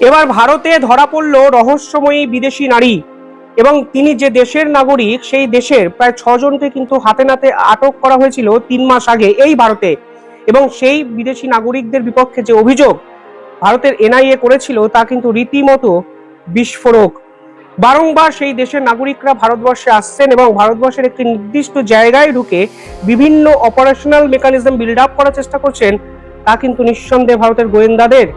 এবার ভারতে ধরা পড়ল রহস্যময়ী বিদেশি নারী এবং তিনি যে দেশের নাগরিক সেই দেশের প্রায় 6 জনকে কিন্তু হাতে নাতে আটক করা হয়েছিল 3 মাস আগে এই ভারতে। এবং সেই বিদেশি নাগরিকদের বিপক্ষে যে অভিযোগ ভারতের এনআইএ করেছিল তা কিন্তু রীতিমতো বিস্ফোরক। বারংবার সেই দেশের নাগরিকরা ভারতবর্ষে আসছেন এবং ভারতবর্ষের একটি নির্দিষ্ট জায়গায় ঢুকে বিভিন্ন অপারেশনাল মেকানিজম বিল্ড আপ করার চেষ্টা করছেন। তা কিন্তু নিঃসন্দেহে ভারতের গোয়েন্দাদের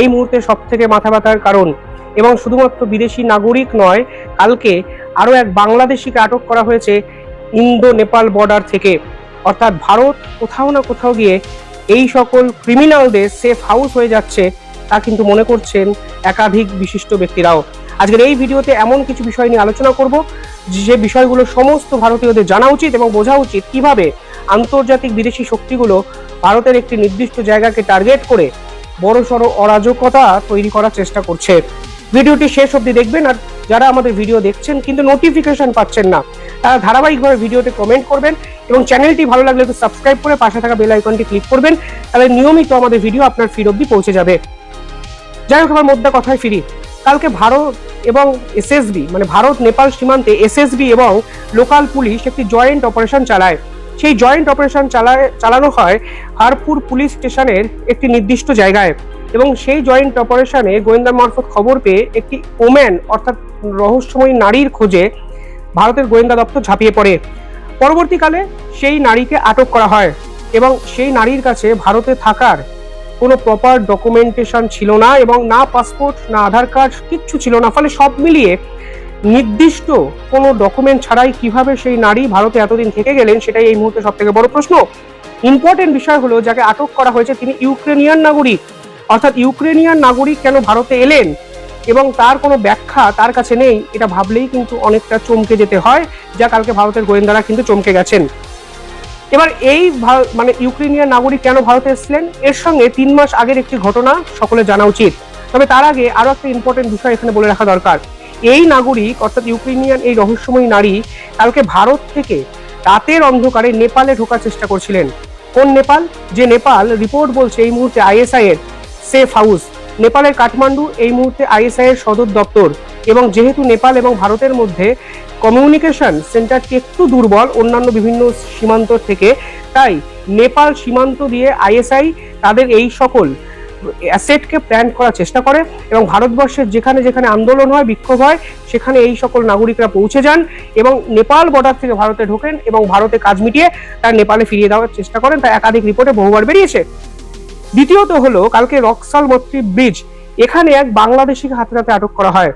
এই মুহূর্তে সব থেকে মাথা ব্যথার কারণ। এবং শুধুমাত্র বিদেশি নাগরিক নয়, কালকে আরো এক বাংলাদেশিকে আটক করা হয়েছে ইন্দো নেপাল বর্ডার থেকে। অর্থাৎ ভারত কোথাও না কোথাও গিয়ে এই সকল ক্রিমিনালদের সেফ হাউস হয়ে যাচ্ছে, তা কিন্তু মনে করছেন একাধিক বিশিষ্ট ব্যক্তিরাও। আজকের এই ভিডিওতে এমন কিছু বিষয় নিয়ে আলোচনা করব যে বিষয়গুলো সমস্ত ভারতীয়দের জানা উচিত এবং বোঝা উচিত কিভাবে আন্তর্জাতিক বিদেশি শক্তিগুলো ভারতের একটি নির্দিষ্ট জায়গাকে টার্গেট করে বড়সড় অরাজকতা তৈরি করার চেষ্টা করছে। ভিডিওটি শেষ অবধি দেখবেন। আর যারা আমাদের ভিডিও দেখছেন কিন্তু নোটিফিকেশন পাচ্ছেন না, তারা ধারাবাহিকভাবে ভিডিওতে কমেন্ট করবেন এবং চ্যানেলটি ভালো লাগলে একটু সাবস্ক্রাইব করে পাশে থাকা বেল আইকনটি ক্লিক করবেন, তাহলে নিয়মিত আমাদের ভিডিও আপনার ফিড অবধি পৌঁছে যাবে। যাই হোক, আমার মোদ্দা কথায় ফিরি। কালকে ভারত এবং এসএসবি মানে ভারত নেপাল সীমান্তে এসএসবি এবং লোকাল পুলিশ একটি জয়েন্ট অপারেশন চালায়। সেই জয়েন্ট অপারেশন চালানো হয় হারপুর পুলিশ স্টেশনের একটি নির্দিষ্ট জায়গায়। এবং সেই জয়েন্ট অপারেশনে গোয়েন্দা মারফত খবর পেয়ে একটি ওম্যান অর্থাৎ রহস্যময়ী নারীর খোঁজে ভারতের গোয়েন্দা দপ্তর ঝাঁপিয়ে পড়ে। পরবর্তীকালে সেই নারীকে আটক করা হয় এবং সেই নারীর কাছে ভারতে থাকার কোনো প্রপার ডকুমেন্টেশন ছিল না এবং না পাসপোর্ট না আধার কার্ড কিচ্ছু ছিল না। ফলে সব মিলিয়ে নির্দিষ্ট কোনো ডকুমেন্ট ছাড়াই কিভাবে সেই নারী ভারতে এতদিন থেকে গেলেন সেটাই এই মুহূর্তে সব থেকে বড় প্রশ্ন। ইম্পর্টেন্ট বিষয় হলো যাকে আটক করা হয়েছে তিনি ইউক্রেনিয়ান নাগরিক। অর্থাৎ ইউক্রেনিয়ান নাগরিক কেন ভারতে এলেন এবং তার কোনো ব্যাখ্যা তার কাছে নেই, এটা ভাবলেই কিন্তু অনেকটা চমকে যেতে হয়, যা কালকে ভারতের গোয়েন্দারা কিন্তু চমকে গেছেন। এবার এই মানে ইউক্রেনিয়ান নাগরিক কেন ভারতে এসেছিলেন এর সঙ্গে 3 মাস আগের একটি ঘটনা সকলে জানা উচিত। তবে তার আগে আরো একটা ইম্পর্টেন্ট বিষয় এখানে বলে রাখা দরকার। এই নাগরিক অর্থাৎ ইউক্রেনিয়ান এই রহস্যময়ী নারী কালকে ভারত থেকে রাতের অন্ধকারে নেপালে ঢোকার চেষ্টা করছিলেন। কোন নেপাল? যে নেপাল রিপোর্ট বলছে এই মুহূর্তে আইএসআই এর সেফ হাউস। নেপালের কাঠমান্ডু এই মুহূর্তে আইএসআই এর সদর দপ্তর। এবং যেহেতু নেপাল এবং ভারতের মধ্যে কমিউনিকেশন সেন্টারটি একটু দুর্বল অন্যান্য বিভিন্ন সীমান্ত থেকে, তাই নেপাল সীমান্ত দিয়ে আইএসআই তাদের এই সকল অ্যাসেটকে প্ল্যান করার চেষ্টা করে এবং ভারতবর্ষের যেখানে যেখানে আন্দোলন হয় বিক্ষোভ হয় সেখানে এই সকল নাগরিকরা পৌঁছে যান এবং নেপাল বর্ডার থেকে ভারতে ঢোকেন এবং ভারতে কাজ মিটিয়ে তার নেপালে ফিরিয়ে দেওয়ার চেষ্টা করেন। তা একাধিক রিপোর্টে বহুবার বেরিয়েছে। দ্বিতীয়ত হলো কালকে রক্সাল মত্রী ব্রিজ, এখানে এক বাংলাদেশিকে হাতে নাতে আটক করা হয়।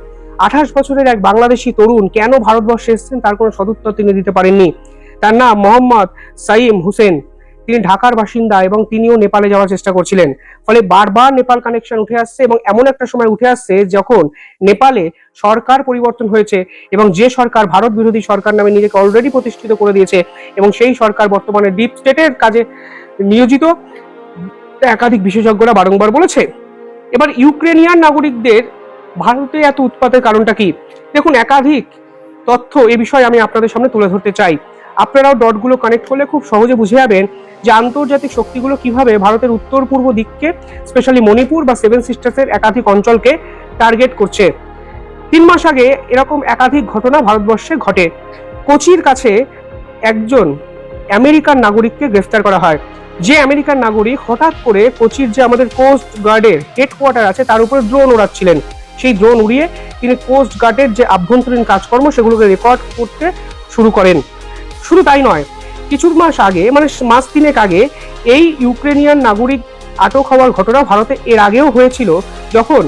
28 বছরের এক বাংলাদেশি তরুণ কেন ভারতবর্ষে এসেছেন তার কোনো সদুত্তর তিনি দিতে পারেননি। তার নাম মোহাম্মদ সাইম হোসেন। তিনি ঢাকার বাসিন্দা এবং তিনিও নেপালে যাওয়ার চেষ্টা করছিলেন। ফলে বারবার নেপাল কানেকশন উঠে আসছে এবং এমন একটা সময় উঠে আসছে যখন নেপালে সরকার পরিবর্তন হয়েছে এবং যে সরকার ভারত বিরোধী সরকার নামে নিজেকে অলরেডি প্রতিষ্ঠিত করে দিয়েছে এবং সেই সরকার বর্তমানে ডিপ স্টেটের কাজে নিয়োজিত, একাধিক বিশেষজ্ঞরা বারংবার বলেছে। এবার ইউক্রেনিয়ান নাগরিকদের ভারতে এত উৎপাতের কারণটা কি? দেখুন, একাধিক তথ্য এ বিষয়ে আমি আপনাদের সামনে তুলে ধরতে চাই। আপনারাও ডটগুলো কানেক্ট করলে খুব সহজে বুঝে যাবেন যে আন্তর্জাতিক শক্তিগুলো কিভাবে ভারতের উত্তর পূর্ব দিককে স্পেশালি মণিপুর বা 7 সিস্টার্সের একাধিক অঞ্চলকে টার্গেট করছে। 3 মাস আগে এরকম একাধিক ঘটনা ভারতবর্ষে ঘটে। কোচির কাছে একজন আমেরিকান নাগরিককে গ্রেফতার করা হয়। যে আমেরিকান নাগরিক হঠাৎ করে কোচির যে আমাদের কোস্ট গার্ডের হেডকোয়ার্টার আছে তার উপরে ড্রোন ওড়াচ্ছিলেন। সেই ড্রোন উড়িয়ে তিনি কোস্ট গার্ডের যে আভ্যন্তরীণ কাজকর্ম সেগুলোকে রেকর্ড করতে শুরু করেন। শুধু তাই নয়, কিছু মাস আগে মানে মাস 3 আগে এই ইউক্রেনিয়ান নাগরিক আটক হওয়ার ঘটনা ভারতে এর আগেও হয়েছিল, যখন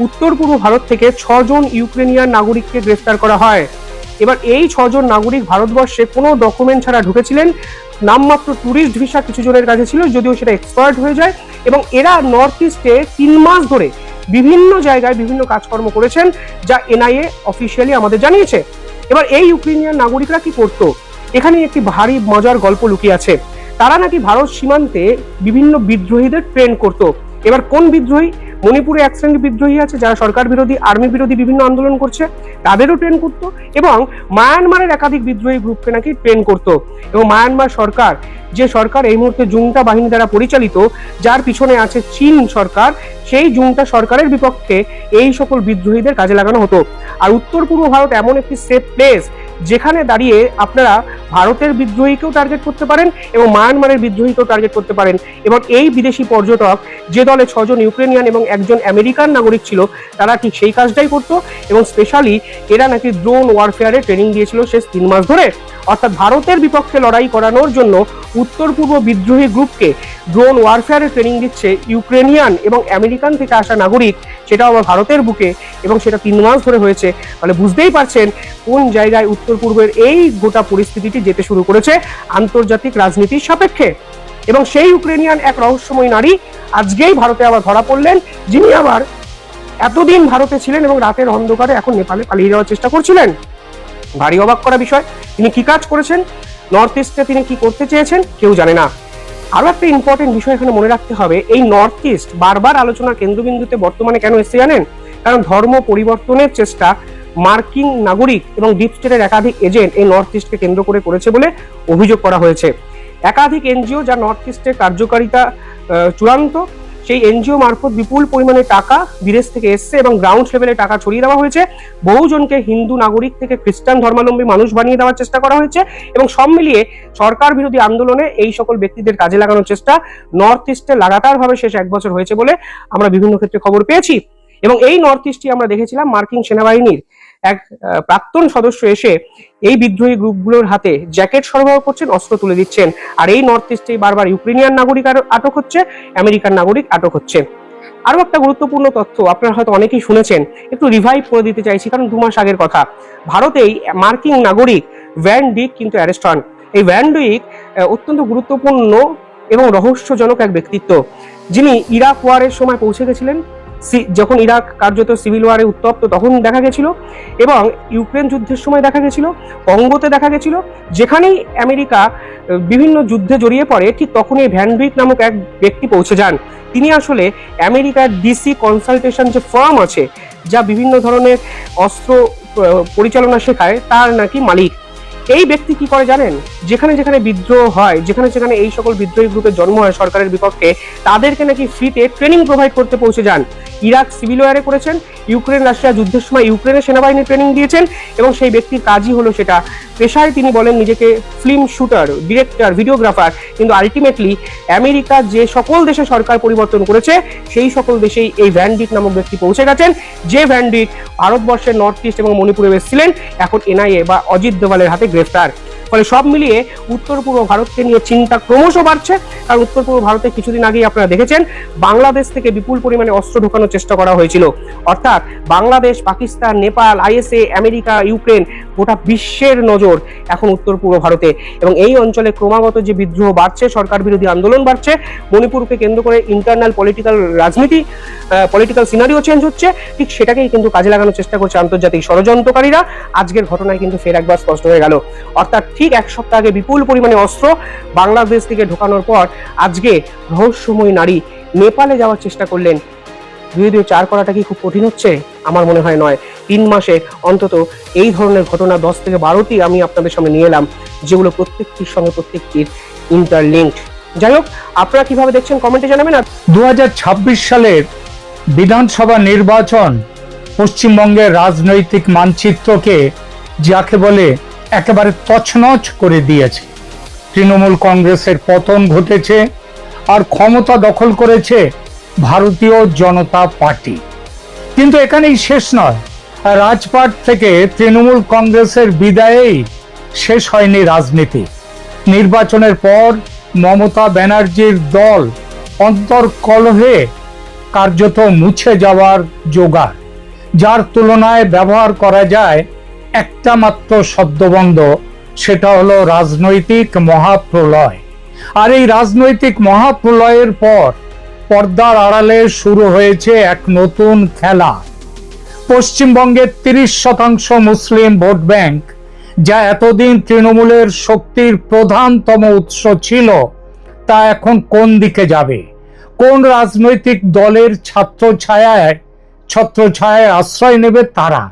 উত্তর পূর্ব ভারত থেকে 6 জন ইউক্রেনিয়ান নাগরিককে গ্রেফতার করা হয়। এবার এই 6 জন নাগরিক ভারতবর্ষে কোনো ডকুমেন্ট ছাড়া ঢুকেছিলেন। নামমাত্র ট্যুরিস্ট ভিসা কিছু জনের কাছে ছিল, যদিও সেটা এক্সপায়ার্ড হয়ে যায়। এবং এরা নর্থ ইস্টে 3 মাস ধরে বিভিন্ন জায়গায় বিভিন্ন কাজকর্ম করেছেন, যা এনআইএ অফিসিয়ালি আমাদের জানিয়েছে। এবার এই ইউক্রেনিয়ান নাগরিকরা কি করতো, এখানে একটি ভারী মজার গল্প লুকিয়ে আছে। তারা নাকি ভারত সীমান্তে বিভিন্ন বিদ্রোহীদের ট্রেন করত এবার কোন বিদ্রোহী? মণিপুরে এক শ্রেণীর বিদ্রোহী আছে যারা সরকার বিরোধী, আর্মি বিরোধী বিভিন্ন আন্দোলন করছে, তাদেরও ট্রেন করতো। এবং মায়ানমারের একাধিক বিদ্রোহী গ্রুপকে নাকি ট্রেন করতো। এবং মায়ানমার সরকার, যে সরকার এই মুহূর্তে জুন্টা বাহিনী দ্বারা পরিচালিত, যার পিছনে আছে চীন সরকার, সেই জুন্টা সরকারের বিপক্ষে এই সকল বিদ্রোহীদের কাজে লাগানো হতো। আর উত্তর পূর্ব ভারত এমন একটি সেফ প্লেস যেখানে দাঁড়িয়ে আপনারা ভারতের বিদ্রোহীকেও টার্গেট করতে পারেন এবং মায়ানমারের বিদ্রোহীকেও টার্গেট করতে পারেন। এবং এই বিদেশি পর্যটক, যে দলে 6 জন ইউক্রেনিয়ান এবং একজন আমেরিকান নাগরিক ছিল, তারা ঠিক সেই কাজটাই করতো। এবং স্পেশালি এরা নাকি ড্রোন ওয়ারফেয়ারে ট্রেনিং দিয়েছিল শেষ 3 মাস ধরে। অর্থাৎ ভারতের বিপক্ষে লড়াই করানোর জন্য উত্তর পূর্ব বিদ্রোহী গ্রুপকে ড্রোন ওয়ারফেয়ারে ট্রেনিং দিচ্ছে ইউক্রেনিয়ান এবং আমেরিকান থেকে আসা নাগরিক, সেটাও আবার ভারতের বুকে, এবং সেটা 3 মাস ধরে হয়েছে। মানে বুঝতেই পারছেন কোন জায়গায় উত্তর পূর্বের এই গোটা পরিস্থিতিটি যেতে শুরু করেছে আন্তর্জাতিক রাজনীতির সাপেক্ষে। এবং সেই ইউক্রেনিয়ান এক রহস্যময় নারী আজকেই ভারতে আবার ধরা পড়লেন, যিনি আবার এতদিন ভারতে ছিলেন এবং রাতের অন্ধকারে এখন নেপালে পালিয়ে যাওয়ার চেষ্টা করছিলেন। ভারী অবাক করা বিষয়। তিনি কি কাজ করেছেন, নর্থ ইস্টে তিনি কি করতে চেয়েছেন, কেউ জানে না। আরো একটা ইম্পর্টেন্ট বিষয় এখানে মনে রাখতে হবে, এই নর্থ ইস্ট বারবার আলোচনার কেন্দ্রবিন্দুতে বর্তমানে কেন এসে জানেন? কারণ ধর্ম পরিবর্তনের চেষ্টা মার্কিন নাগরিক এবং ডিপ স্টেটের একাধিক এজেন্ট এই নর্থ ইস্টকে কেন্দ্র করে করেছে বলে অভিযোগ করা হয়েছে। একাধিক এনজিও যা নর্থ ইস্টের কার্যকারিতা চূড়ান্ত, সেই এনজিও মারফত বিপুল পরিমাণে টাকা বিদেশ থেকে এসছে এবং গ্রাউন্ড লেভেলে টাকা ছড়িয়ে দেওয়া হয়েছে। বহুজনকে হিন্দু নাগরিক থেকে খ্রিস্টান ধর্মাবলম্বী মানুষ বানিয়ে দেওয়ার চেষ্টা করা হয়েছে। এবং সব মিলিয়ে সরকার বিরোধী আন্দোলনে এই সকল ব্যক্তিদের কাজে লাগানোর চেষ্টা নর্থ ইস্টে লাগাতারভাবে শেষ 1 বছর হয়েছে বলে আমরা বিভিন্ন ক্ষেত্রে খবর পেয়েছি। এবং এই নর্থ ইস্টই আমরা দেখেছিলাম মার্কিন সেনাবাহিনীর এক প্রাক্তন সদস্য এসে এই বিদ্রোহী গ্রুপগুলোর হাতে জ্যাকেট সরবরাহ করছেন, অস্ত্র তুলে দিচ্ছেন। আর এই নর্থ ইস্টেই বারবার ইউক্রেনিয়ান নাগরিক আটক হচ্ছে, আমেরিকান নাগরিক আটক হচ্ছে। আরো একটা গুরুত্বপূর্ণ তথ্য আপনারা হয়তো অনেকেই শুনেছেন, একটু রিভাইভ করে দিতে চাইছি, কারণ 2 মাস আগের কথা। ভারতেই মার্কিন নাগরিক ভ্যান ডিক কিন্তু অ্যারেস্ট হন। এই ভ্যান ডিক অত্যন্ত গুরুত্বপূর্ণ এবং রহস্যজনক এক ব্যক্তিত্ব, যিনি ইরাক ওয়ারের সময় পৌঁছে গেছিলেন। যখন ইরাক কার্যত সিভিল ওয়ারে উত্তপ্ত, তখন দেখা গেছিল, এবং ইউক্রেন যুদ্ধের সময় দেখা গেছিল, কঙ্গোতে দেখা গেছিল। যেখানেই আমেরিকা বিভিন্ন যুদ্ধে জড়িয়ে পড়ে, ঠিক তখনই ভ্যান ডিক নামক এক ব্যক্তি পৌঁছে যান। তিনি আসলে আমেরিকার ডিসি কনসালটেশন যে ফার্ম আছে, যা বিভিন্ন ধরনের অস্ত্র পরিচালনা শেখায়, তার নাকি মালিক। এই ব্যক্তি কি করে জানেন? যেখানে যেখানে বিদ্রোহ হয়, যেখানে যেখানে এই সকল বিদ্রোহী গ্রুপের জন্ম হয় সরকারের বিপক্ষে, তাদেরকে নাকি ফ্রিতে ট্রেনিং প্রোভাইড করতে পৌঁছে যান। ইরাক সিভিল ওয়ারে করেছেন, ইউক্রেন রাশিয়া যুদ্ধের সময় ইউক্রেনের সেনাবাহিনী ট্রেনিং দিয়েছেন, এবং সেই ব্যক্তির কাজই হলো সেটা। পেশায় তিনি বলেন নিজেকে ফিল্ম শুটার, ডিরেক্টর, ভিডিওগ্রাফার, কিন্তু আলটিমেটলি আমেরিকা যে সকল দেশে সরকার পরিবর্তন করেছে, সেই সকল দেশেই এই ভ্যান ডিক নামক ব্যক্তি পৌঁছে গেছেন। যে ভ্যান ডিক ভারতবর্ষের নর্থ ইস্ট এবং মণিপুরে এসেছিলেন, এখন এনআইএ বা অজিত দোভালের হাতে গ্রেফতার। ফলে সব মিলিয়ে উত্তর পূর্ব ভারতকে নিয়ে চিন্তা ক্রমশ বাড়ছে। কারণ উত্তর পূর্ব ভারতে কিছুদিন আগেই আপনারা দেখেছেন বাংলাদেশ থেকে বিপুল পরিমাণে অস্ত্র ঢোকানোর চেষ্টা করা হয়েছিল। অর্থাৎ Bangladesh, Pakistan, Nepal, ISA, America, Ukraine, গোটা বিশ্বের নজর এখন উত্তর পূর্ব ভারতে। এবং এই অঞ্চলে ক্রমাগত যে বিদ্রোহ বাড়ছে, সরকার বিরোধী আন্দোলন বাড়ছে, মণিপুরকে কেন্দ্র করে ইন্টারনাল পলিটিক্যাল রাজনীতি, পলিটিক্যাল সিনারিও চেঞ্জ হচ্ছে, ঠিক সেটাকেই কিন্তু কাজে লাগানোর চেষ্টা করছে আন্তর্জাতিক ষড়যন্ত্রকারীরা। আজকের ঘটনায় কিন্তু ফের একবার স্পষ্ট হয়ে গেল। অর্থাৎ ঠিক 1 সপ্তাহ আগে বিপুল পরিমাণে অস্ত্র বাংলাদেশ থেকে ঢোকানোর পর আজকে রহস্যময় নারী নেপালে যাওয়ার চেষ্টা করলেন। 2-4 করাটা কি খুব কঠিন হচ্ছে? আমার মনে হয় নয়। 3 মাসে অন্তত এই ধরনের ঘটনা 10 থেকে 12টি আমি আপনাদের সামনে নিয়ে এলাম, যেগুলো প্রত্যেকটির সঙ্গে প্রত্যেকটির ইন্টারলিঙ্কড। যাই হোক, আপনারা কিভাবে দেখছেন কমেন্টে জানাবেন। আর 2026 সালের বিধানসভা নির্বাচন পশ্চিমবঙ্গের রাজনৈতিক মানচিত্রকে যাকে বলে একেবারে তছনছ করে দিয়েছে। তৃণমূল কংগ্রেসের পতন ঘটেছে আর ক্ষমতা দখল করেছে ভারতীয় জনতা পার্টি। কিন্তু এখানেই শেষ নয়। রাজপাট থেকে তৃণমূল কংগ্রেসের বিদায়েই শেষ হয়নি রাজনীতি। নির্বাচনের পর মমতা ব্যানার্জির দল অন্তর্কলহে কার্যত মুছে যাওয়ার জোগাড়, যার তুলনায় ব্যবহার করা যায় একটা মাত্র শব্দবন্ধ, সেটা হলো রাজনৈতিক মহাপ্রলয়। আর এই রাজনৈতিক মহাপ্রলয়ের পর পর্দার আড়ালে শুরু হয়েছে এক নতুন খেলা। পশ্চিমবঙ্গের 30% মুসলিম ভোট ব্যাংক, যা এতদিন তৃণমূলের শক্তির প্রধানতম উৎস ছিল, তা এখন কোন দিকে যাবে? কোন রাজনৈতিক দলের ছত্রছায়ায় আশ্রয় নেবে তারা,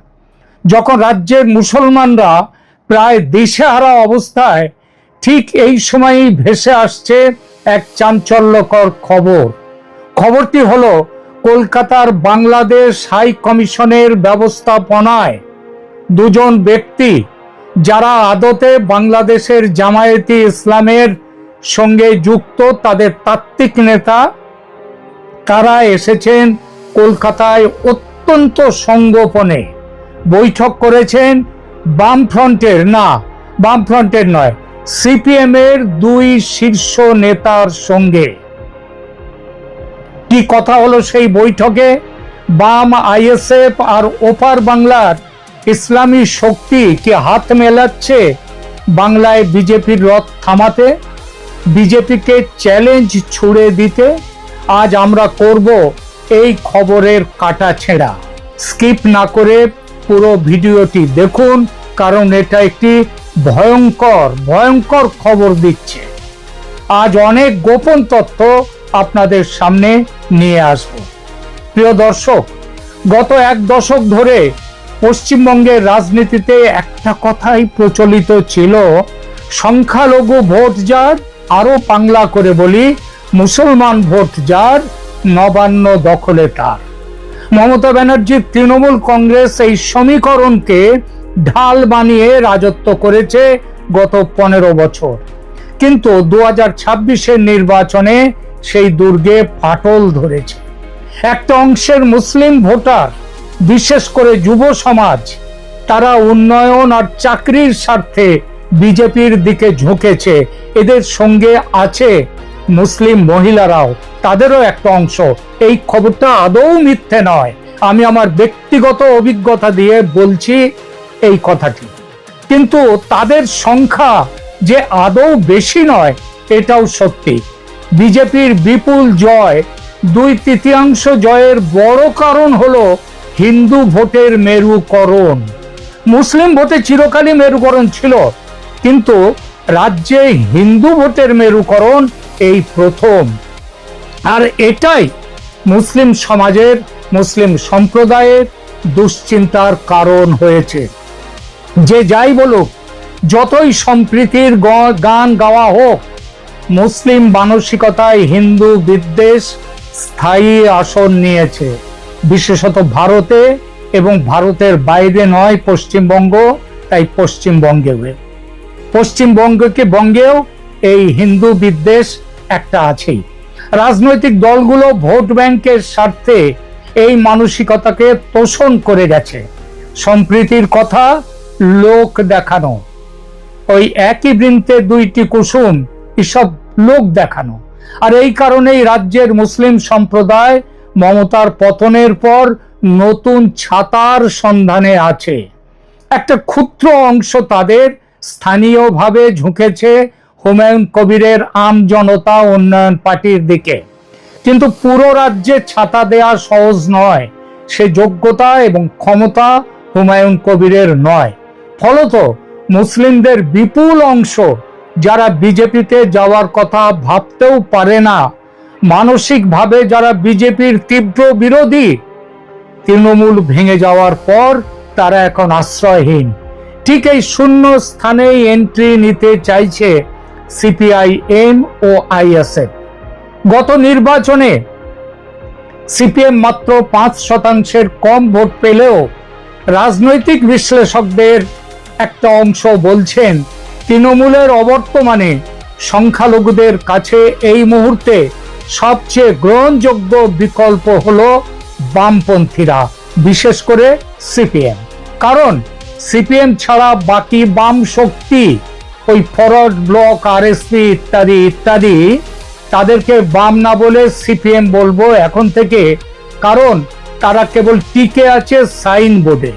যখন রাজ্যের মুসলমানরা প্রায় দিশেহারা অবস্থায়, ঠিক এই সময়ই ভেসে আসছে এক চাঞ্চল্যকর খবরটি হলো কলকাতার বাংলাদেশ হাই কমিশনের ব্যবস্থাপনায় দুজন ব্যক্তি, যারা আদতে বাংলাদেশের জামায়াতে ইসলামের সঙ্গে যুক্ত, তাদের তাত্ত্বিক নেতা, তারা এসেছেন কলকাতায় অত্যন্ত সংগোপনে বৈঠক করেছেন বামফ্রন্টের নয়, সিপিএম এর দুই শীর্ষ নেতার সঙ্গে। কি কথা হলো সেই বৈঠকে? বাম আইএসএফ আর ওপার বাংলার ইসলামী শক্তি কি হাত মেলাচ্ছে বাংলায় বিজেপির রথ থামাতে, বিজেপিকে চ্যালেঞ্জ ছুড়ে দিতে? আজ আমরা করব এই খবরের কাটাছেঁড়া। স্কিপ না করে পুরো ভিডিওটি দেখুন, কারণ এটা একটি ভয়ঙ্কর খবর দিচ্ছে। আজ অনেক গোপন তথ্য আপনাদের সামনে নিয়ে আসব। প্রিয় দর্শক, গত এক দশক ধরে পশ্চিমবঙ্গের রাজনীতিতে একটা কথাই প্রচলিত ছিল, সংখ্যালঘু ভোট যার, আরো বাংলা করে বলি মুসলমান ভোট যার, নবান্ন দখলে তার। মমতা ব্যানার্জির তৃণমূল কংগ্রেস এই সমীকরণকে ঢাল বানিয়ে রাজত্ব করেছে গত 15 বছর, কিন্তু 2026-এর নির্বাচনে সেই দুর্গে ফাটল ধরেছে। একটা অংশের মুসলিম ভোটার, বিশেষ করে যুব সমাজ, তারা উন্নয়ন আর চাকরির স্বার্থে বিজেপির দিকে ঝুঁকেছে। এদের সঙ্গে আছে মুসলিম মহিলারাও, তাদেরও একটা অংশ। এই খবরটা আদৌ মিথ্যে নয়, আমি আমার ব্যক্তিগত অভিজ্ঞতা দিয়ে বলছি এই কথাটি। কিন্তু তাদের সংখ্যা যে আদৌ বেশি নয় এটাও সত্যি। বিজেপির বিপুল জয়, 2/3 জয়ের বড় কারণ হলো হিন্দু ভোটের মেরুকরণ। মুসলিম ভোটে চিরকালই মেরুকরণ ছিল, কিন্তু রাজ্যে হিন্দু ভোটের মেরুকরণ এই প্রথম। আর এটাই মুসলিম সমাজের, মুসলিম সম্প্রদায়ের দুশ্চিন্তার কারণ হয়েছে। যে যাই বলুক, যতই সম্প্রীতির গান গাওয়া হোক, মুসলিম মানসিকতায় হিন্দু বিদ্বেষ স্থায়ী আসন নিয়েছে, বিশেষত ভারতে, এবং ভারতের বাইরে নয় পশ্চিমবঙ্গ। তাই পশ্চিমবঙ্গেও এই হিন্দু বিদ্বেষ একটা আছেই। রাজনৈতিক দলগুলো ভোট ব্যাংকের স্বার্থে এই মানসিকতাকে তোষণ করে গেছে। সম্প্রীতির কথা লোক দেখানো, ওই একই বৃন্তে দুইটি কুসুম, এসব লোক দেখানো। আর এই কারণেই রাজ্যের মুসলিম সম্প্রদায় মমতার পতনের পর নতুন ছাতার সন্ধানে আছে। একটা ক্ষুদ্র অংশ তাদের স্থানীয়ভাবে ঝুঁকেছে হুমায়ুন কবিরের আম জনতা উন্নয়ন পার্টির দিকে, কিন্তু পুরো রাজ্যে ছাতা দেয়া সহজ নয়। সে যোগ্যতা এবং ক্ষমতা হুমায়ুন কবিরের নয়। ফলত মুসলিমদের বিপুল অংশ, যারা বিজেপিতে যাওয়ার কথা ভাবতেও পারে না, মানসিকভাবে যারা বিজেপির তীব্র বিরোধী, তৃণমূল ভেঙে যাওয়ার পর তারা এখন আশ্রয়হীন। ঠিক এই শূন্য স্থানেই এন্ট্রি নিতে চাইছে সিপিআইএম ও আইএসএফ। গত নির্বাচনে সিপিএম মাত্র 5% কম ভোট পেলেও রাজনৈতিক বিশ্লেষকদের একটা অংশ বলছেন তৃণমূলের অবর্তমানে সংখ্যালঘুদের কাছে এই মুহূর্তে সবচেয়ে গ্রহণযোগ্য বিকল্প হলো বামপন্থীরা, বিশেষ করে সিপিএম। কারণ সিপিএম ছাড়া বাকি বাম শক্তি, ওই ফরওয়ার্ড ব্লক, আরএসপি ইত্যাদি, তাদেরকে বাম না বলে সিপিএম বলবো এখন থেকে, কারণ তারা কেবল টিকে আছে সাইন বোর্ডে।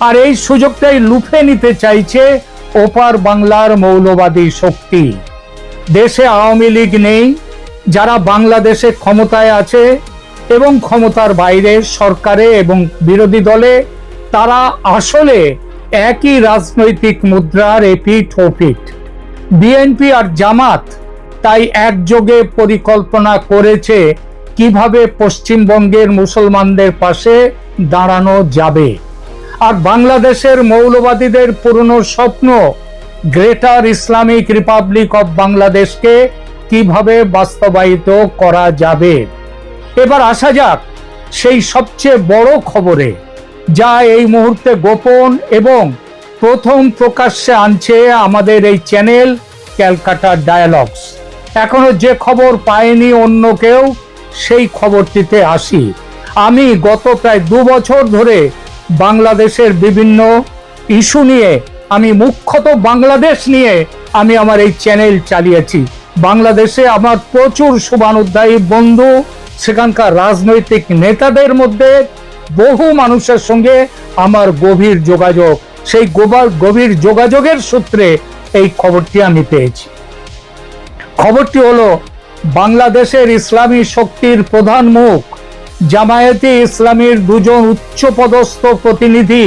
আর এই সুযোগটাই লুফে নিতে চাইছে ওপার বাংলার মৌলবাদী শক্তি। দেশে আওয়ামী লীগ নেই, যারা বাংলাদেশে ক্ষমতায় আছে এবং ক্ষমতার বাইরে সরকারে এবং বিরোধী দলে, তারা আসলে একই রাজনৈতিক মুদ্রার এপিঠ ওপিঠ। বিএনপি আর জামাত তাই একযোগে পরিকল্পনা করেছে কিভাবে পশ্চিমবঙ্গের মুসলমানদের পাশে দাঁড়ানো যাবে। আর বাংলাদেশের মৌলবাদীদের পুরনো স্বপ্ন গ্রেটার ইসলামিক রিপাবলিক অফ বাংলাদেশকে কিভাবে বাস্তবায়িত করা যাবে। এবার আসা যাক সেই সবচেয়ে বড় খবরে, যা এই মুহূর্তে গোপন এবং প্রথম প্রকাশ্যে আনছে আমাদের এই চ্যানেল ক্যালকাটা ডায়ালগস। এখনো যে খবর পায়নি অন্য কেউ, সেই খবরটিতে আসি। আমি গত প্রায় 2 বছর ধরে বাংলাদেশের বিভিন্ন ইস্যু নিয়ে, আমি মুখ্যত বাংলাদেশ নিয়ে আমি আমার এই চ্যানেল চালিয়েছি। বাংলাদেশে আমার প্রচুর শুভানুধ্যায়ী বন্ধু, সেখানকার রাজনৈতিক নেতাদের মধ্যে বহু মানুষের সঙ্গে আমার গভীর যোগাযোগ। সেই গভীর যোগাযোগের সূত্রে এই খবরটি আমি পেয়েছি। খবরটি হলো, বাংলাদেশের ইসলামী শক্তির প্রধান মুখ জামায়াতে ইসলামীর 2 জন উচ্চপদস্থ প্রতিনিধি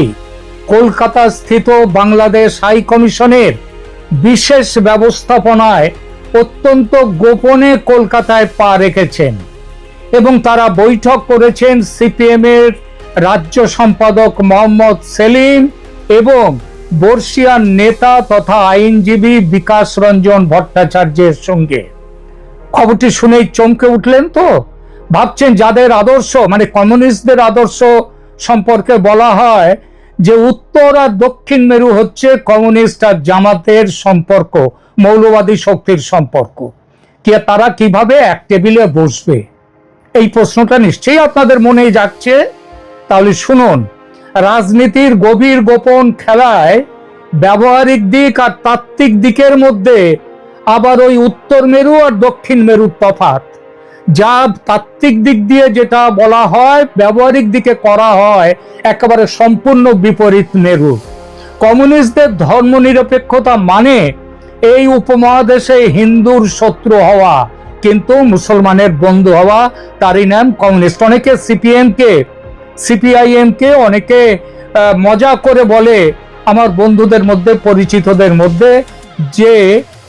কলকাতা স্থিত বাংলাদেশ হাই কমিশনের বিশেষ ব্যবস্থাপনায় অত্যন্ত গোপনে কলকাতায় পা রেখেছেন এবং তারা বৈঠক করেছেন সিপিএম এর রাজ্য সম্পাদক মোহাম্মদ সেলিম এবং বর্ষিয়ান নেতা তথা আইনজীবী বিকাশ রঞ্জন ভট্টাচার্যের সঙ্গে। খবরটি শুনেই চমকে উঠলেন তো? ভাবছেন যাদের আদর্শ, মানে কমিউনিস্টদের আদর্শ সম্পর্কে বলা হয় যে উত্তর আর দক্ষিণ মেরু হচ্ছে কমিউনিস্ট আর জামাতের সম্পর্ক, মৌলবাদী শক্তির সম্পর্ক, কি তারা কিভাবে এক টেবিলে বসবে? এই প্রশ্নটা নিশ্চয়ই আপনাদের মনেই যাচ্ছে। তাহলে শুনুন, রাজনীতির গভীর গোপন খেলায় ব্যবহারিক দিক আর তাত্ত্বিক দিকের মধ্যে আবার ওই উত্তর মেরু আর দক্ষিণ মেরুর তফাৎ। যা তাত্ত্বিক দিক দিয়ে যেটা বলা হয়, ব্যবহারিক দিকে করা হয় একেবারে সম্পূর্ণ বিপরীত মেরু। কমিউনিস্টদের ধর্মনিরপেক্ষতা মানে এই উপমহাদেশে হিন্দুর শত্রু হওয়া কিন্তু মুসলমানের বন্ধু হওয়া, তারই নাম কমিউনিস্ট। অনেকে সিপিআইএম কে অনেকে মজা করে বলে আমার বন্ধুদের মধ্যে, পরিচিতদের মধ্যে, যে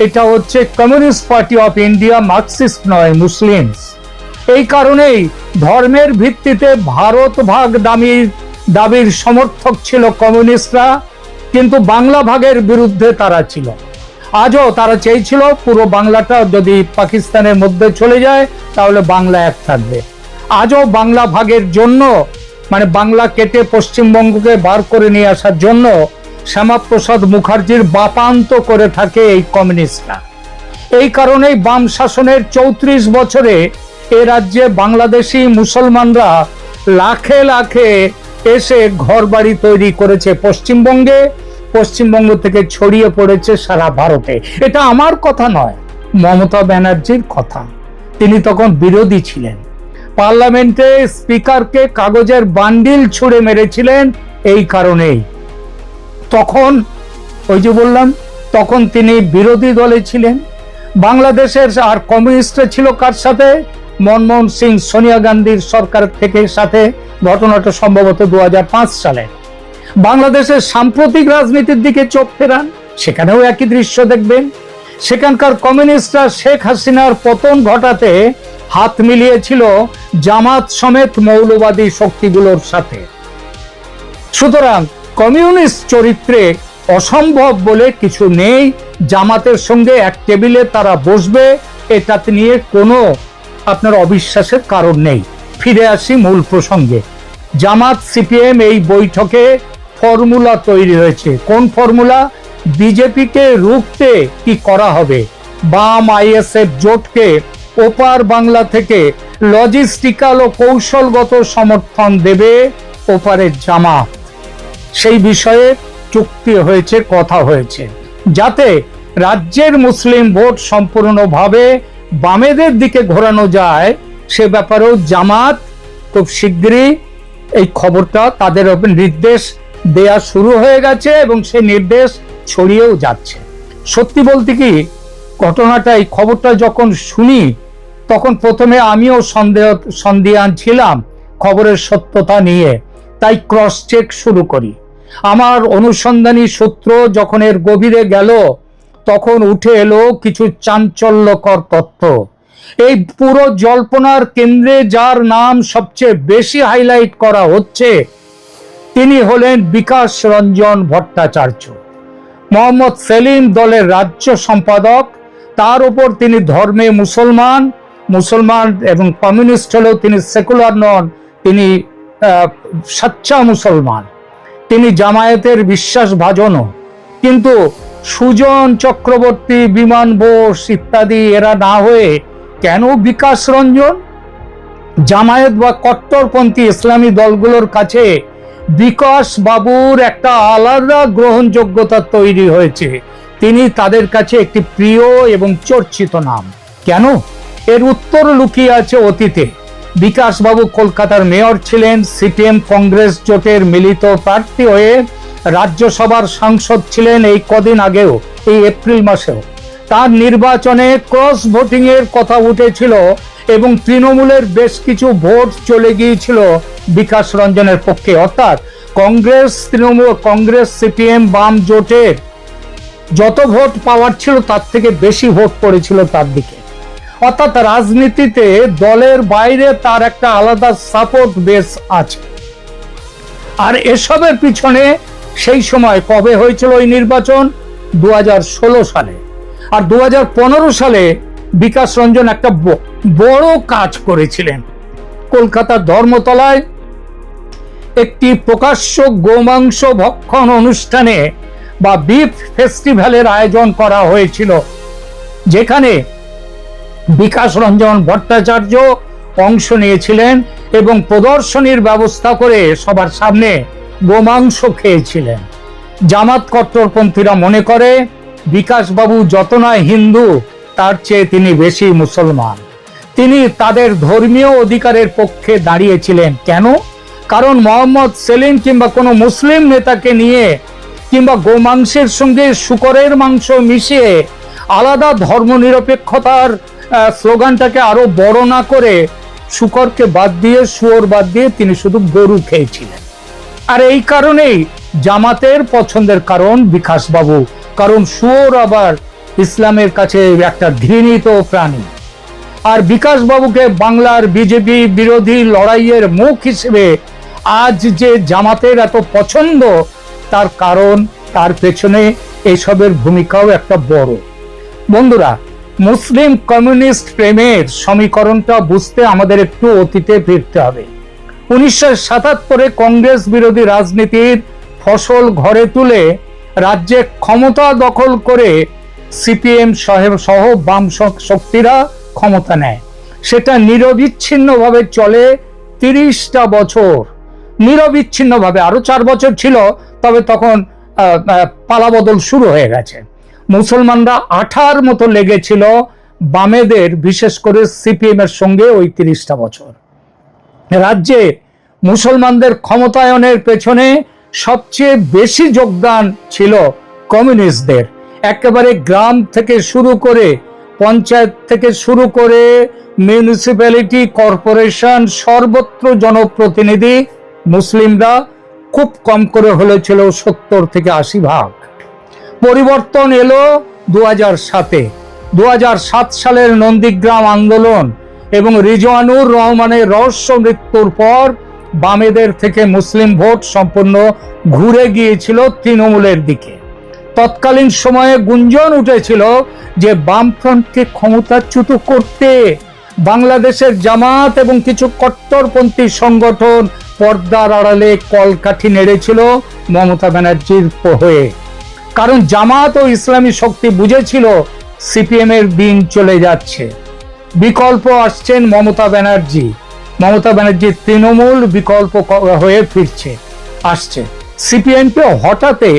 এটা হচ্ছে communist party of India, Marxist নয়, মুসলিমস। এই কারণেই ধর্মের ভিত্তিতে ভারত ভাগ দাবির সমর্থক ছিল কমিউনিস্টরা, কিন্তু বাংলা ভাগের বিরুদ্ধে তারা ছিল। আজও তারা চেয়েছিল পুরো বাংলাটা যদি পাকিস্তানের মধ্যে চলে যায় তাহলে বাংলা এক থাকবে। আজও বাংলা ভাগের জন্য, মানে বাংলা কেটে পশ্চিমবঙ্গকে বার করে নিয়ে আসার জন্য শ্যামাপ্রসাদ মুখার্জির বাপান্ত করে থাকে এই কমিউনিস্টরা। এই কারণেই বাম শাসনের 34 বছরে এ রাজ্যে বাংলাদেশি মুসলমানরা লাখে লাখে এসে ঘরবাড়ি তৈরি করেছে পশ্চিমবঙ্গে, পশ্চিমবঙ্গ থেকে ছড়িয়ে পড়েছে সারা ভারতে। এটা আমার কথা নয়, মমতা ব্যানার্জির কথা। তিনি তখন বিরোধী ছিলেন, পার্লামেন্টে স্পিকারকে কাগজের বান্ডিল ছুঁড়ে মেরেছিলেন এই কারণেই। তখন ওই যে বললাম, তখন তিনি বিরোধী দলে ছিলেন। বাংলাদেশের আর কমিউনিস্টরা ছিল কার সাথে? মনমোহন সিং, সোনিয়া গান্ধীর সরকার থেকে সাথে। ঘটনাটা সম্ভবত 2005 সালে। বাংলাদেশের সাম্প্রতিক রাজনীতির দিকে চোখ ফেরান, সেখানেও একই দৃশ্য দেখবেন। সেখানকার কমিউনিস্টরা শেখ হাসিনার পতন ঘটাতে হাত মিলিয়েছিল জামাত সমেত মৌলবাদী শক্তিগুলোর সাথে। সুতরাং কমিউনিস্ট চরিত্রে অসম্ভব বলে কিছু নেই। জামাতের সঙ্গে এক টেবিলে তারা বসবে, এটাতে নিয়ে কোনো আপনার অবিশ্বাসের কারণ নেই। ফিরে আসি মূল প্রসঙ্গে। জামাত সিপিএম এই বৈঠকে ফর্মুলা তৈরি হয়েছে। কোন ফর্মুলা? বিজেপিকে রুখতে কি করা হবে। বাম আইএসএফ জোটকে ওপার বাংলা থেকে লজিস্টিক্যাল ও কৌশলগত সমর্থন দেবে ওপারের জামাত। সেই বিষয়ে চুক্তি হয়েছে, কথা হয়েছে, যাতে রাজ্যের মুসলিম ভোট সম্পূর্ণভাবে বামেদের দিকে ঘোরানো যায়। সে ব্যাপারেও জামাত খুব শীঘ্রই এই খবরটা তাদের নির্দেশ দেয়া শুরু হয়ে গেছে এবং সেই নির্দেশ ছড়িয়েও যাচ্ছে। সত্যি বলতে কি, ঘটনাটা, এই খবরটা যখন শুনি তখন প্রথমে আমিও সন্দিহান ছিলাম খবরের সত্যতা নিয়ে, তাই ক্রস চেক শুরু করি। আমার অনুসন্ধানী সূত্র যখন এর গভীরে গেল তখন উঠে এলো কিছু চাঞ্চল্যকর তথ্য। এই পুরো জল্পনার কেন্দ্রে যার নাম সবচেয়ে বেশি হাইলাইট করা হচ্ছে তিনি হলেন বিকাশ রঞ্জন ভট্টাচার্য। মোহাম্মদ সেলিম দলের রাজ্য সম্পাদক, তার উপর তিনি ধর্মে মুসলমান এবং কমিউনিস্ট হলেও তিনি সেকুলার নন, তিনি সচ্চা মুসলমান, তিনি জামায়াতের বিশ্বাসভাজনও। কিন্তু সুজন চক্রবর্তী, বিমান বোস ইত্যাদি এরা না হয়ে কেন বিকাশ রঞ্জন? জামায়াত বা কট্টরপন্থী ইসলামী দলগুলোর কাছে বিকাশ বাবুর একটা আলাদা গ্রহণযোগ্যতা তৈরি হয়েছে। তিনি তাদের কাছে একটি প্রিয় এবং চর্চিত নাম। কেন? এর উত্তর লুকিয়ে আছে অতীতে। বিকাশ বাবু কলকাতার মেয়র ছিলেন, সিপিএম কংগ্রেস জোটের মিলিত প্রার্থী হয়ে রাজ্যসভার সাংসদ ছিলেন এই কদিন আগেও, এই এপ্রিল মাসেও। তার নির্বাচনে ক্রস ভোটিং এর কথা উঠেছিল এবং তৃণমূলের বেশ কিছু ভোট চলে গিয়েছিল বিকাশ রঞ্জনের পক্ষে। অর্থাৎ কংগ্রেস সিপিএম বাম জোটের যত ভোট পাওয়ার ছিল তার থেকে বেশি ভোট পড়েছিল তার দিকে। অর্থাৎ রাজনীতিতে দলের বাইরে তার একটা আলাদা সাপোর্ট বেস আছে। আর এসবের পিছনে সেই সময় কবে হয়েছিল এই নির্বাচন? 2016 সালে। আর 2015 সালে বিকাশ রঞ্জন একটা বড় কাজ করেছিলেন। কলকাতার ধর্মতলায় একটি প্রকাশ্য গোমাংস ভক্ষণ অনুষ্ঠানে বা বিফ ফেস্টিভ্যালের আয়োজন করা হয়েছিল, যেখানে বিকাশ রঞ্জন ভট্টাচার্য অংশ নিয়েছিলেন এবং প্রদর্শনীর ব্যবস্থা করে সবার সামনে গোমাংস খেয়েছিলেন। জামাত কট্টরপন্থীরা মনে করে বিকাশ বাবু যত না হিন্দু, তার চেয়ে তিনি বেশি মুসলমান। তিনি তাদের ধর্মীয় অধিকারের পক্ষে দাঁড়িয়েছিলেন। কেন? কারণ মোহাম্মদ সেলিম কিংবা কোনো মুসলিম নেতাকে নিয়ে কিংবা গোমাংসের সঙ্গে শূকরের মাংস মিশিয়ে আলাদা ধর্মনিরপেক্ষতার স্লোগানটাকে আরো বড় না করে শূকরকে বাদ দিয়ে, শুয়োর বাদ দিয়ে তিনি শুধু গরু খেয়েছিলেন। আর এই কারণেই জামাতের পছন্দের কারণ বিকাশ বাবু, কারণ শুয়োর আবার ইসলামের কাছে একটা ঘৃণিত প্রাণী। আর বিকাশ বাবুকে বাংলার বিজেপি বিরোধী লড়াইয়ের মুখ হিসেবে আজ যে জামাতের এত পছন্দ, তার কারণ তার পেছনে এসবের ভূমিকাও একটা বড়। বন্ধুরা, মুসলিম কমিউনিস্ট প্রেমের সমীকরণটা বুঝতে আমাদের একটু অতীতে ফিরতে হবে। 1977 কংগ্রেস বিরোধী রাজনীতির ফসল ঘরে তুলে রাজ্যে ক্ষমতা দখল করে সিপিএম সহ বাম শক্তিরা ক্ষমতা নেয়। সেটা নিরবিচ্ছিন্নভাবে চলে 30টা বছর, নিরবিচ্ছিন্নভাবে। আরো 4 বছর ছিল, তবে তখন পালাবদল শুরু হয়ে গেছে। মুসলমানরা আঠার মতো লেগেছিল বামেদের, বিশেষ করে সিপিএম এর সঙ্গে ওই 30টা বছর। রাজ্যে মুসলমানদের ক্ষমতায়নের পেছনে সবচেয়ে বেশি যোগদান ছিল কমিউনিস্টদের। একেবারে গ্রাম থেকে শুরু করে, পঞ্চায়েত থেকে শুরু করে মিউনিসিপ্যালিটি, কর্পোরেশন, সর্বত্র জনপ্রতিনিধি মুসলিমরা খুব কম করে হলেছিল 70 থেকে 80 ভাগ। পরিবর্তন এলো 2007-এ। 2007 সালের নন্দীগ্রাম আন্দোলন এবং রিজওয়ানুর রহমানের রহস্য মৃত্যুর পর বামেদের থেকে মুসলিম ভোট সম্পূর্ণ ঘুরে গিয়েছিল তৃণমূলের দিকে। তৎকালীন সময়ে গুঞ্জন উঠেছিল যে বামফ্রন্টকে ক্ষমতাচ্যুত করতে বাংলাদেশের জামাত এবং কিছু কট্টরপন্থী সংগঠন পর্দার আড়ালে কলকাঠি নেড়েছিল মমতা ব্যানার্জির হয়ে। কারণ জামাত ও ইসলামী শক্তি বুঝেছিল সিপিএম এর দিন চলে যাচ্ছে, বিকল্প আসছেন মমতা ব্যানার্জি। মমতা ব্যানার্জি তৃণমূল বিকল্প হয়ে আসছে। সিপিএম কে হঠাতে,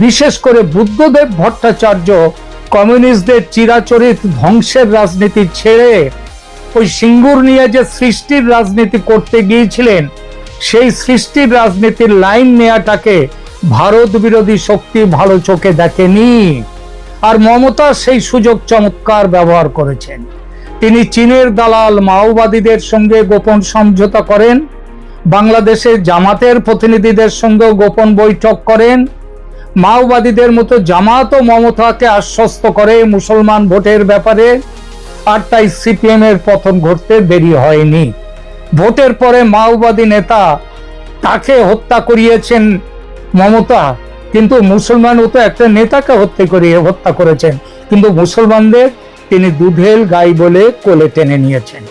বিশেষ করে বুদ্ধদেব ভট্টাচার্য কমিউনিস্টদের চিরাচরিত ধ্বংসের রাজনীতি ছেড়ে ওই সিঙ্গুর নিয়ে যে সৃষ্টির রাজনীতি করতে গিয়েছিলেন, সেই সৃষ্টির রাজনীতির লাইন নেওয়াটাকে ভারত বিরোধী শক্তি ভালো চোখে দেখেনি। আর মমতা সেই সুযোগ চমৎকার ব্যবহার করেছেন। তিনি চীনের দালাল মাওবাদীদের সঙ্গে গোপন সমঝোতা করেন, বাংলাদেশের জামাতের প্রতিনিধিদের সঙ্গে গোপন বৈঠক করেন, মাওবাদীদের মতো জামাত ও মমতাকে আশ্বস্ত করে মুসলমান ভোটের ব্যাপারে, আর তাই সিপিএম এর পতন ঘটতে দেরি হয়নি। ভোটের পরে মাওবাদী নেতা তাকে হত্যা করিয়েছেন মমতা, কিন্তু মুসলমানও তো একটা নেতাকে হত্যা করেছেন, কিন্তু মুসলমানদের তিনি দুধেল গাই বলে কোলে টেনে নিয়েছেন।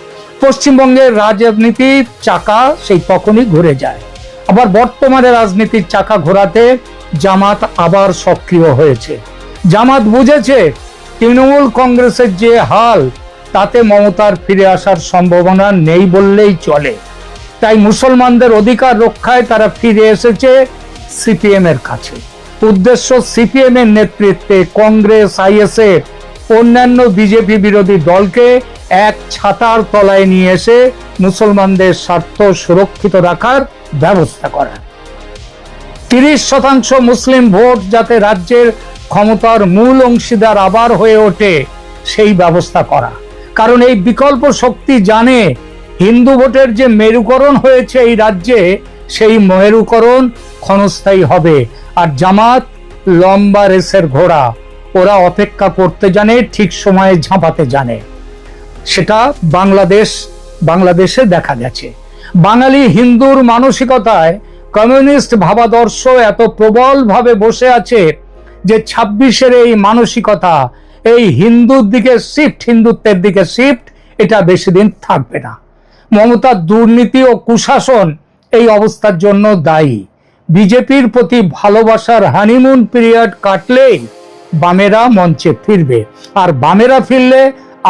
পশ্চিমবঙ্গের রাজনীতির চাকা সেই তখনই ঘুরে যায়। আবার বর্তমানে রাজনীতির চাকা ঘোরাতে জামাত আবার সক্রিয় হয়েছে। জামাত বুঝেছে তৃণমূল কংগ্রেসের যে হাল, তাতে মমতার ফিরে আসার সম্ভাবনা নেই বললেই চলে। তাই মুসলমানদের অধিকার রক্ষায় তারা ফিরে এসেছে সিপিএম এর কাছে। উদ্দেশ্য সিপিএম এর নেতৃত্বে কংগ্রেস, আইএসএফ, অন্যান্য বিজেপি বিরোধী দলকে এক ছাতার তলায় নিয়ে এসে মুসলমানদের স্বার্থ সুরক্ষিত রাখার ব্যবস্থা করা। 30% মুসলিম ভোট যাতে রাজ্যের ক্ষমতার মূল অংশীদার আবার হয়ে ওঠে, সেই ব্যবস্থা করা। কারণ এই বিকল্প শক্তি জানে হিন্দু ভোটের যে মেরুকরণ হয়েছে এই রাজ্যে, সেই মেরুকরণ ক্ষণস্থায়ী হবে। আর জামাত লম্বা রেসের ঘোড়া, ওরা অপেক্ষা করতে জানে, ঠিক সময়ে ঝাঁপাতে জানে। সেটা বাংলাদেশে দেখা গেছে। বাঙালি হিন্দুর মানসিকতায় কমিউনিস্ট ভাবাদর্শ এত প্রবলভাবে বসে আছে যে 26-এর এই মানসিকতা, এই হিন্দুত্বের দিকে শিফট, এটা বেশি দিন থাকবে না। মমতার দুর্নীতি ও কুশাসন এই অবস্থার জন্য দায়ী। বিজেপির প্রতি ভালোবাসার হানিমুন পিরিয়ড কাটলেই বামেরা মঞ্চে ফিরবে, আর বামেরা ফিরলে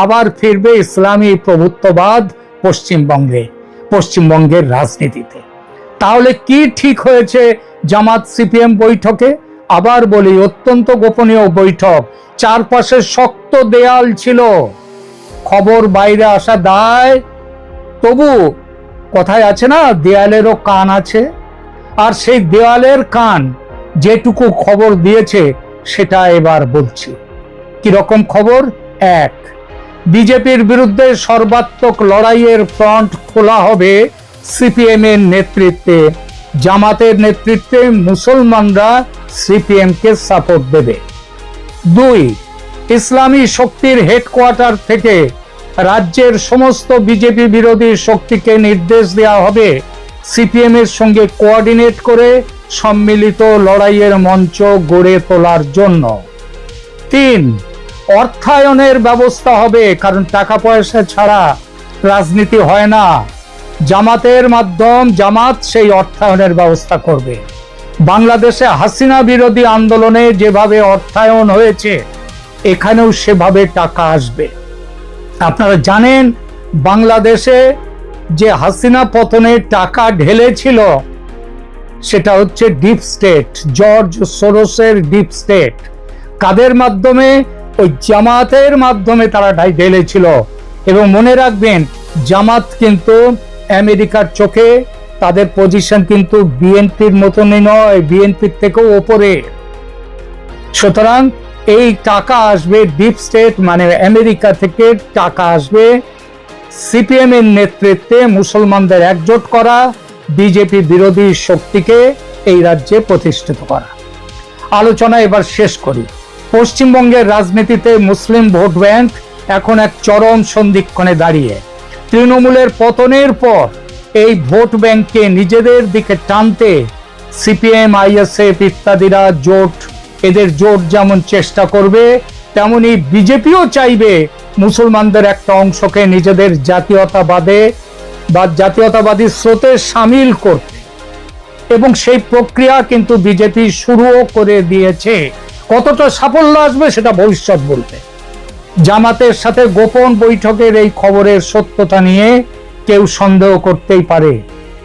আবার ফিরবে ইসলামী প্রভুত্ববাদ পশ্চিমবঙ্গের রাজনীতিতে। তাহলে কি ঠিক হয়েছে জামাত সিপিএম বৈঠকে? আবার বলি, অত্যন্ত গোপনীয় বৈঠক, চারপাশে শক্ত দেয়াল ছিল, খবর বাইরে আসা দায়। তবু কথায় আছে না, দেয়ালেরও কান আছে। আর সেই দেওয়ালের কান যেটুকু খবর দিয়েছে সেটা এবার বলছি। কিরকম খবর? 1, বিজেপির বিরুদ্ধে সর্বাত্মক লড়াইয়ের ফ্রন্ট খোলা হবে সিপিএম এর নেতৃত্বে। জামাতের নেতৃত্বে মুসলমানরা সিপিএম কে সাপোর্ট দেবে। 2, ইসলামী শক্তির হেডকোয়ার্টার থেকে রাজ্যের সমস্ত বিজেপি বিরোধী শক্তিকে নির্দেশ দেওয়া হবে সিপিএম এর সঙ্গে কোঅর্ডিনেট করে সম্মিলিত লড়াইয়ের মঞ্চ গড়ে তোলার জন্য। 3, অর্থায়নের ব্যবস্থা হবে, কারণ টাকা পয়সা ছাড়া রাজনীতি হয় না। জামাত সেই অর্থায়নের ব্যবস্থা করবে। বাংলাদেশে হাসিনা বিরোধী আন্দোলনে যেভাবে অর্থায়ন হয়েছে, এখানেও সেভাবে টাকা আসবে। আপনারা জানেন বাংলাদেশে যে হাসিনা পতনে টাকা ঢেলেছিল, সেটা হচ্ছে ডিপ স্টেট, জর্জ সোরোসের ডিপ স্টেট। কাদের মাধ্যমে? ওই জামাতের মাধ্যমে তারা ঢেলেছিল। এবং মনে রাখবেন, জামাত কিন্তু আমেরিকার চোখে তাদের পজিশন কিন্তু বিএনপির মতনই নয়, বিএনপির থেকেও ওপরে। সুতরাং এই টাকা আসবে ডিপ স্টেট, মানে আমেরিকা থেকে টাকা আসবে সিপিএম এর নেতৃত্বে মুসলমানদের একজোট করা, বিজেপি বিরোধী শক্তিকে এই রাজ্যে প্রতিষ্ঠিত করা। আলোচনা এবার শেষ করি। পশ্চিমবঙ্গের রাজনীতিতে মুসলিম ভোট ব্যাংক এখন এক চরম সন্ধিক্ষণে দাঁড়িয়ে। তৃণমূলের পতনের পর এই ভোট ব্যাংককে নিজেদের দিকে টানতে সিপিএম, আইএসএফ ইত্যাদিরা এদের জোট যেমন চেষ্টা করবে, তেমনি বিজেপিও চাইবে মুসলমানদের একটা অংশকে নিজেদের জাতীয়তাবাদী স্রোতে সামিল করতে। এবং সেই প্রক্রিয়া কিন্তু বিজেপি শুরুও করে দিয়েছে। কতটা সাফল্য আসবে সেটা ভবিষ্যৎ বলবে। জামাতের সাথে গোপন বৈঠকের এই খবরের সত্যতা নিয়ে কেউ সন্দেহ করতেই পারে,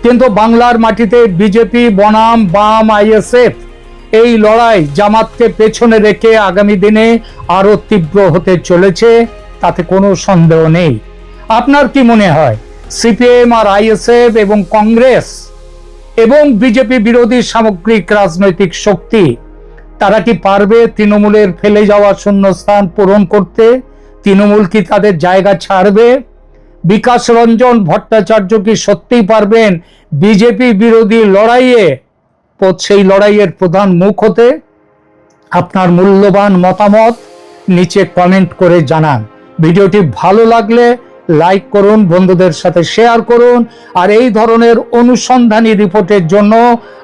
কিন্তু বাংলার মাটিতে বিজেপি বনাম বাম আইএসএফ এই লড়াই জামাতকে পেছনে রেখে আগামী দিনে আরো তীব্র হতে চলেছে, তাতে কোনো সন্দেহ নেই। আপনার কি মনে হয়, সিপিএম আর আইএসএফ এবং কংগ্রেস এবং বিজেপি বিরোধী সামগ্রিক রাজনৈতিক শক্তি, তারা কি পারবে তৃণমূলের ফেলে যাওয়া শূন্যস্থান পূরণ করতে? তৃণমূল কি তাদের জায়গা ছাড়বে? বিকাশ রঞ্জন ভট্টাচার্য কি সত্যিই পারবেন বিজেপি বিরোধী লড়াইয়ে সেই লড়াইয়ের প্রধান মুখ হতে? আপনার মূল্যবান মতামত নিচে কমেন্ট করে জানান। ভিডিওটি ভালো লাগলে লাইক করুন, বন্ধুদের সাথে শেয়ার করুন, আর এই ধরনের অনুসন্ধানী রিপোর্টের জন্য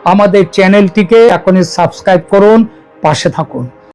আমাদের চ্যানেলটিকে এখনই সাবস্ক্রাইব করুন, পাশে থাকুন।